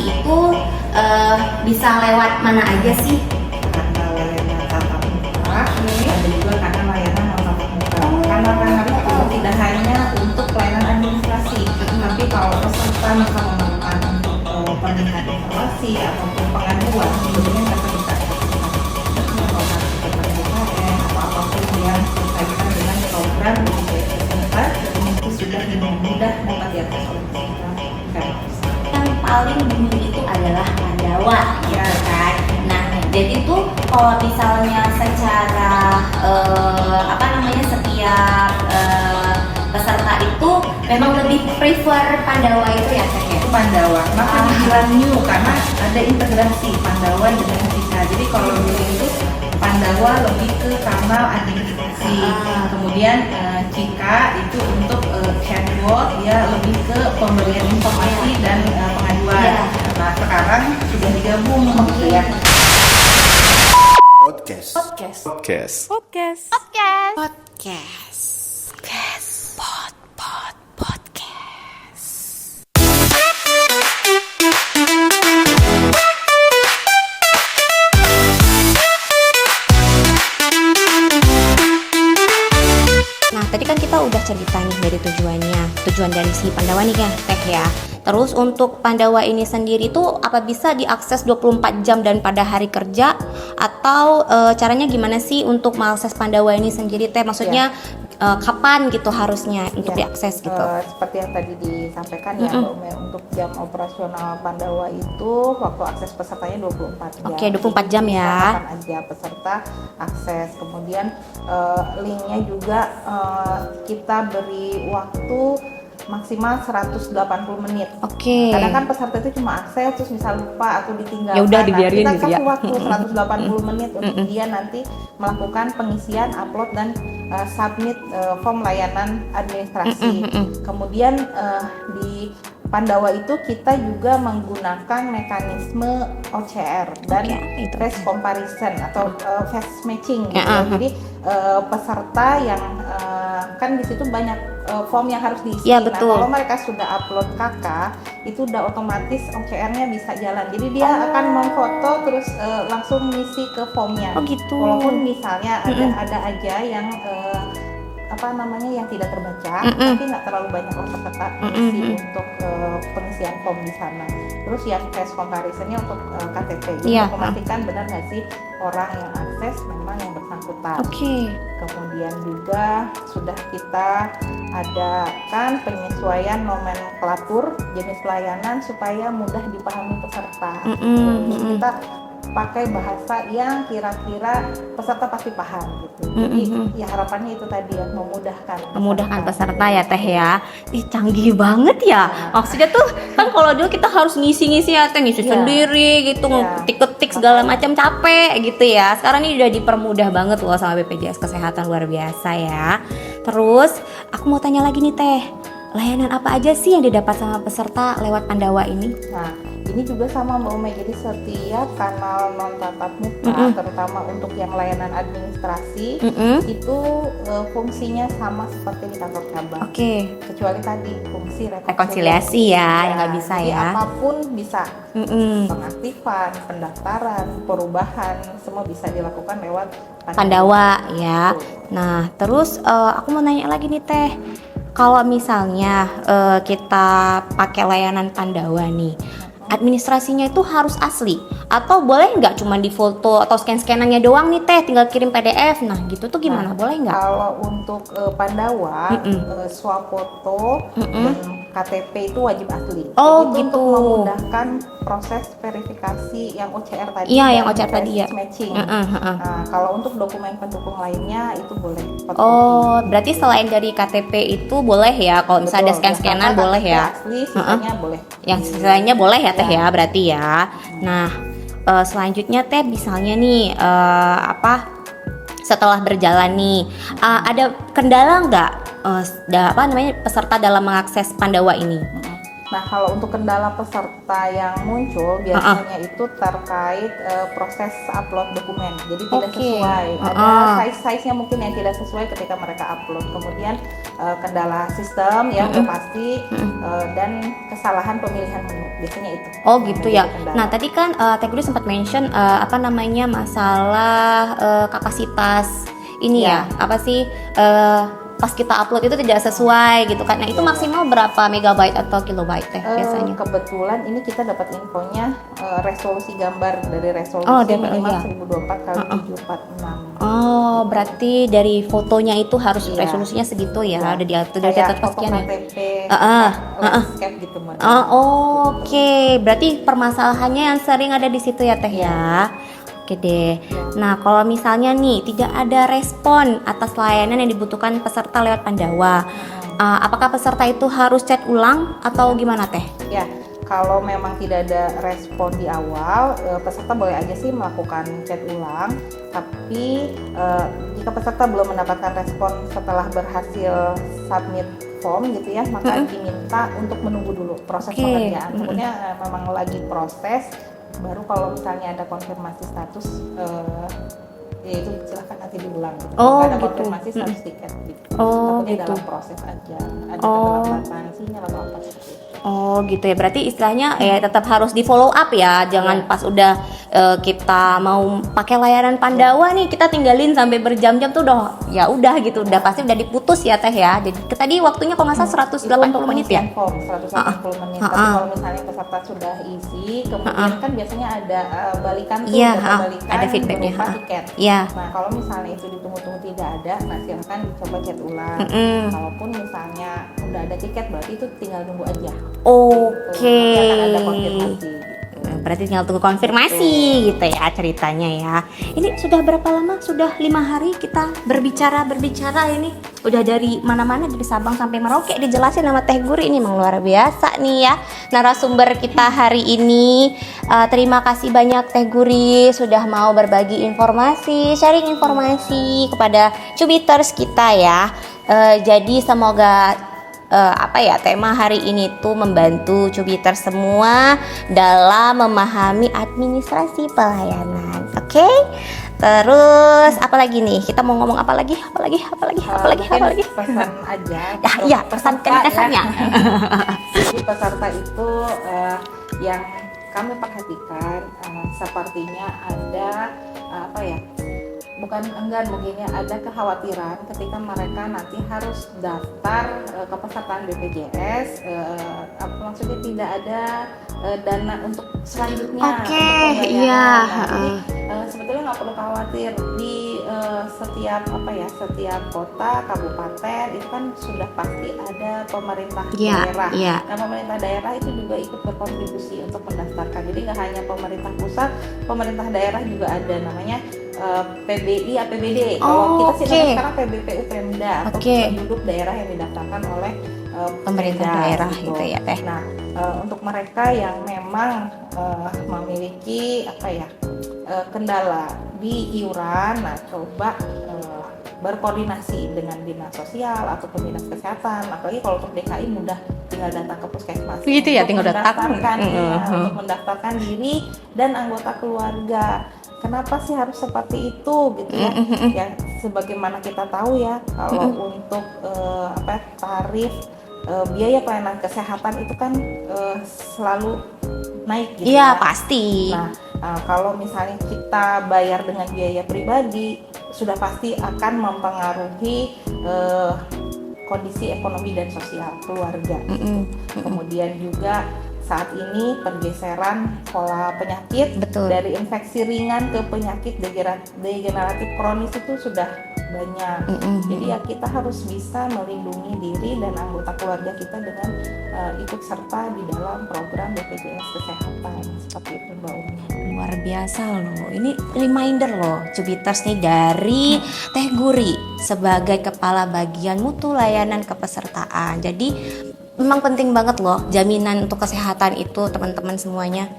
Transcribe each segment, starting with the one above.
itu bisa lewat mana aja sih? Karena layanan tatap muka, ada juga karena layanan non tatap muka. Karena itu tidak hanya untuk pelayanan administrasi, tapi kalau peserta mereka memerlukan untuk pengalihan informasi ataupun pengaduan, sebetulnya mereka bisa informasi tentang BKN atau apapun yang berkaitan dengan program BPJS Kesehatan itu sudah dengan mudah dapat diakses oleh peserta. Yang paling dulu itu adalah Pandawa, ya kan? Nah, jadi tuh kalau misalnya secara setiap peserta itu memang lebih prefer Pandawa itu ya, Teh? Itu Pandawa, maka dibilang new karena ada integrasi Pandawa dengan Cika. Jadi kalau dulu itu Pandawa lebih ke kanal administrasi, kemudian Cika itu untuk chatbot, dia lebih ke pemberian informasi dan pengaduan. Nah sekarang sudah digabung gitu ya. Podcast. Nah, tadi kan kita udah cerita nih dari tujuan dari si Pandawa nih ya, Teh ya. Terus untuk Pandawa ini sendiri tuh apa bisa diakses 24 jam dan pada hari kerja atau caranya gimana sih untuk mengakses Pandawa ini sendiri, Teh? Maksudnya kapan gitu harusnya untuk diakses gitu? Seperti yang tadi disampaikan ya, Mbak Ume, untuk jam operasional Pandawa itu waktu akses pesertanya 24 jam. Oke, 24 jam ya. Kapan aja peserta akses. Kemudian linknya juga kita beri waktu maksimal 180 menit. Oke. Kadang kan peserta itu cuma akses terus misal lupa atau ditinggalkan. Ya udah dibiarin kita gitu ya. kasih waktu 180 menit untuk dia nanti melakukan pengisian, upload dan submit form layanan administrasi. Kemudian di Pandawa itu kita juga menggunakan mekanisme OCR dan face comparison atau face matching gitu ya. Jadi peserta yang kan di situ banyak form yang harus diisi. Ya, betul. Nah, kalau mereka sudah upload KK, itu udah otomatis OCR-nya bisa jalan. Jadi dia akan memfoto terus langsung ngisi ke formnya. Oh gitu. Walaupun misalnya ada aja yang yang tidak terbaca, tapi nggak terlalu banyak peserta ngisi untuk pengisian form di sana. Terus yang face comparison-nya untuk KTP, untuk memastikan benar nggak sih orang yang akses memang yang bersangkutan. Oke. Kemudian juga sudah kita adakan penyesuaian nomenklatur jenis pelayanan supaya mudah dipahami peserta. Jadi kita pakai bahasa yang kira-kira peserta pasti paham gitu. Jadi ya harapannya itu tadi ya, memudahkan peserta ya, Teh ya. Ih, canggih banget ya. Maksudnya tuh kan kalau dulu kita harus ngisi-ngisi ya, Teh, ngisi sendiri gitu, ngetik-ketik segala macam, capek gitu ya. Sekarang ini udah dipermudah banget loh sama BPJS Kesehatan, luar biasa ya. Terus aku mau tanya lagi nih, Teh. Layanan apa aja sih yang didapat sama peserta lewat Pandawa ini? Nah, ini juga sama Mbak Ume, jadi setiap kanal non tatap muka, terutama untuk yang layanan administrasi, itu fungsinya sama seperti di kantor cabang. Oke. Kecuali tadi fungsi rekonsiliasi ya, yang nggak bisa jadi ya. apapun bisa, pengaktifan, pendaftaran, perubahan, semua bisa dilakukan lewat Pandawa ya. Nah, terus aku mau nanya lagi nih, Teh. Kalau misalnya kita pakai layanan Pandawa nih, administrasinya itu harus asli atau boleh nggak cuma di foto atau scan-scanannya doang nih, Teh, tinggal kirim PDF, nah gitu tuh gimana, boleh nggak? Kalau untuk Pandawa, swafoto dan KTP itu wajib asli. Oh jadi gitu. Untuk memudahkan proses verifikasi yang OCR tadi. Iya, yang OCR tadi ya. Matching. Nah, kalau untuk dokumen pendukung lainnya itu boleh. Oh, berarti selain dari KTP itu boleh ya, kalau misalnya ada scan-scanan boleh ya? Asli, sisanya boleh. Yang sisanya boleh ya, Teh ya, berarti ya. Nah, selanjutnya, Teh, misalnya nih setelah berjalan nih, ada kendala nggak peserta dalam mengakses Pandawa ini? Nah, kalau untuk kendala peserta yang muncul biasanya itu terkait proses upload dokumen. Jadi tidak sesuai. Ada size-nya mungkin yang tidak sesuai ketika mereka upload. Kemudian kendala sistem ya udah pasti dan kesalahan pemilihan menu. Biasanya itu. Oh gitu ya. Kendala. Nah, tadi kan Teh Guri sempat mention masalah kapasitas ini ya. Apa sih pas kita upload itu tidak sesuai gitu kan. Nah, itu maksimal berapa megabyte atau kilobyte Teh biasanya? Kebetulan ini kita dapat infonya resolusi gambar dari resolusi minimal 1024 kali 746. Oh, berarti dari fotonya itu harus resolusinya segitu ya. Udah diatur dari catat pastian ya. Landscape gitu. Oke. Berarti permasalahannya yang sering ada di situ ya Teh ya. Oke deh. Nah, kalau misalnya nih tidak ada respon atas layanan yang dibutuhkan peserta lewat Pandawa, apakah peserta itu harus chat ulang atau gimana Teh? Ya, kalau memang tidak ada respon di awal, peserta boleh aja sih melakukan chat ulang. Tapi jika peserta belum mendapatkan respon setelah berhasil submit form gitu ya, maka diminta untuk menunggu dulu proses pengerjaan. Kemudian memang lagi proses. Baru kalau misalnya ada konfirmasi status ya itu silahkan nanti diulang gitu. Ada konfirmasi status tiket gitu. Takutnya dalam proses aja ada keterlambatan sinyal atau apa seperti itu. Oh gitu ya, berarti istilahnya ya tetap harus di follow up ya, jangan pas udah kita mau pakai layanan Pandawa nih kita tinggalin sampai berjam-jam tuh udah gitu, udah pasti udah diputus ya Teh ya. Jadi tadi waktunya kalau nggak salah 180 menit ya? Form 180 menit. Tapi kalau misalnya peserta sudah isi, kemudian kan biasanya ada balikan tuh, ada feedbacknya berupa tiket. Nah kalau misalnya itu ditunggu-tunggu tidak ada, nah silakan coba chat ulang. Kalaupun misalnya udah ada tiket, berarti itu tinggal nunggu aja. Oke. Ada konfirmasi. Berarti tinggal tunggu konfirmasi gitu ya ceritanya ya. Ini sudah berapa lama? Sudah 5 hari kita berbicara ini. Udah dari mana-mana, dari Sabang sampai Merauke dijelasin sama Teh Guri. Ini emang luar biasa nih ya narasumber kita hari ini. Terima kasih banyak Teh Guri sudah mau berbagi informasi, sharing informasi kepada Cubiters kita ya. Jadi semoga tema hari ini tuh membantu Cubiters semua dalam memahami administrasi pelayanan. Oke? Terus apa lagi nih? Kita mau ngomong apa lagi? Pesan aja. Ya, pesan kesannya. Jadi peserta itu yang kami perhatikan sepertinya ada bukan enggan, mungkin ada kekhawatiran ketika mereka nanti harus daftar kepesertaan BPJS, maksudnya tidak ada dana untuk selanjutnya. Jadi sebetulnya nggak perlu khawatir di setiap kota, kabupaten itu kan sudah pasti ada pemerintah daerah. Nah, pemerintah daerah itu juga ikut berkontribusi untuk mendaftarkan. Jadi nggak hanya pemerintah pusat, pemerintah daerah juga ada namanya PBI, APBD. Kalau kita sih namanya sekarang PBPU Pemda atau penduduk daerah yang didaftarkan oleh pemerintah daerah gitu ya Teh. Nah, untuk mereka yang memang memiliki kendala di iuran, nah coba berkoordinasi dengan dinas sosial ataupun dinas kesehatan. Apalagi kalau untuk DKI mudah, tinggal datang ke puskesmas. Gitu ya, tinggal datang. Untuk mendaftarkan diri dan anggota keluarga. Kenapa sih harus seperti itu gitu ya? Ya sebagaimana kita tahu ya, kalau untuk tarif biaya pelayanan kesehatan itu kan selalu naik gitu ya. Pasti. Nah, kalau misalnya kita bayar dengan biaya pribadi, sudah pasti akan mempengaruhi kondisi ekonomi dan sosial keluarga. Kemudian juga saat ini pergeseran pola penyakit dari infeksi ringan ke penyakit degeneratif kronis itu sudah banyak. Jadi ya kita harus bisa melindungi diri dan anggota keluarga kita dengan ikut serta di dalam program BPJS Kesehatan. Seperti itu Mbak Umi. Luar biasa loh. Ini reminder loh Cubiters nih dari Teh Guri sebagai Kepala Bagian Mutu Layanan Kepesertaan. Jadi memang penting banget loh jaminan untuk kesehatan itu teman-teman semuanya.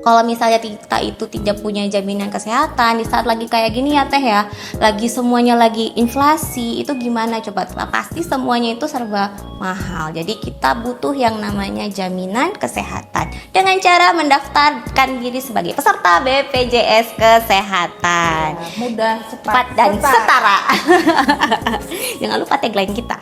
Kalau misalnya kita itu tidak punya jaminan kesehatan di saat lagi kayak gini ya Teh ya, lagi semuanya lagi inflasi, itu gimana coba? Pasti semuanya itu serba mahal. Jadi kita butuh yang namanya jaminan kesehatan dengan cara mendaftarkan diri sebagai peserta BPJS Kesehatan. Mudah, Cepat dan setara. Jangan lupa tagline kita.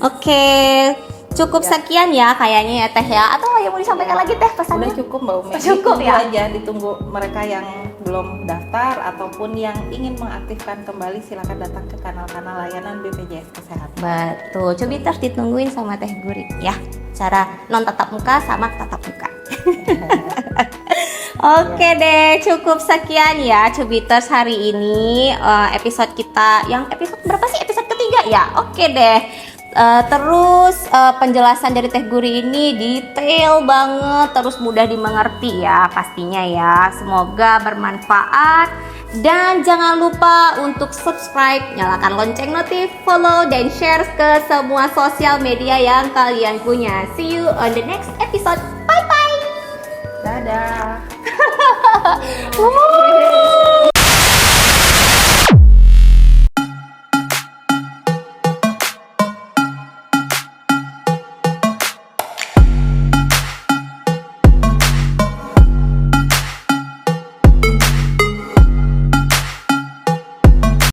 Oke, cukup sekian ya kayaknya ya Teh ya. Atau yang mau disampaikan lagi Teh pesannya? Udah cukup Mbak Umi. Cukup Ditunggu ya? aja, ditunggu mereka yang belum daftar ataupun yang ingin mengaktifkan kembali, silakan datang ke kanal-kanal layanan BPJS Kesehatan. Betul, Cubiters ditungguin sama Teh Guri ya. Cara non tatap muka sama tatap muka. Oke deh, cukup sekian ya Cubiters hari ini episode kita. Yang episode berapa sih? Episode ketiga ya? Oke deh. Terus penjelasan dari Teh Guri ini detail banget, terus mudah dimengerti ya pastinya ya. Semoga bermanfaat dan jangan lupa untuk subscribe, nyalakan lonceng notif, follow dan share ke semua sosial media yang kalian punya. See you on the next episode. Bye bye.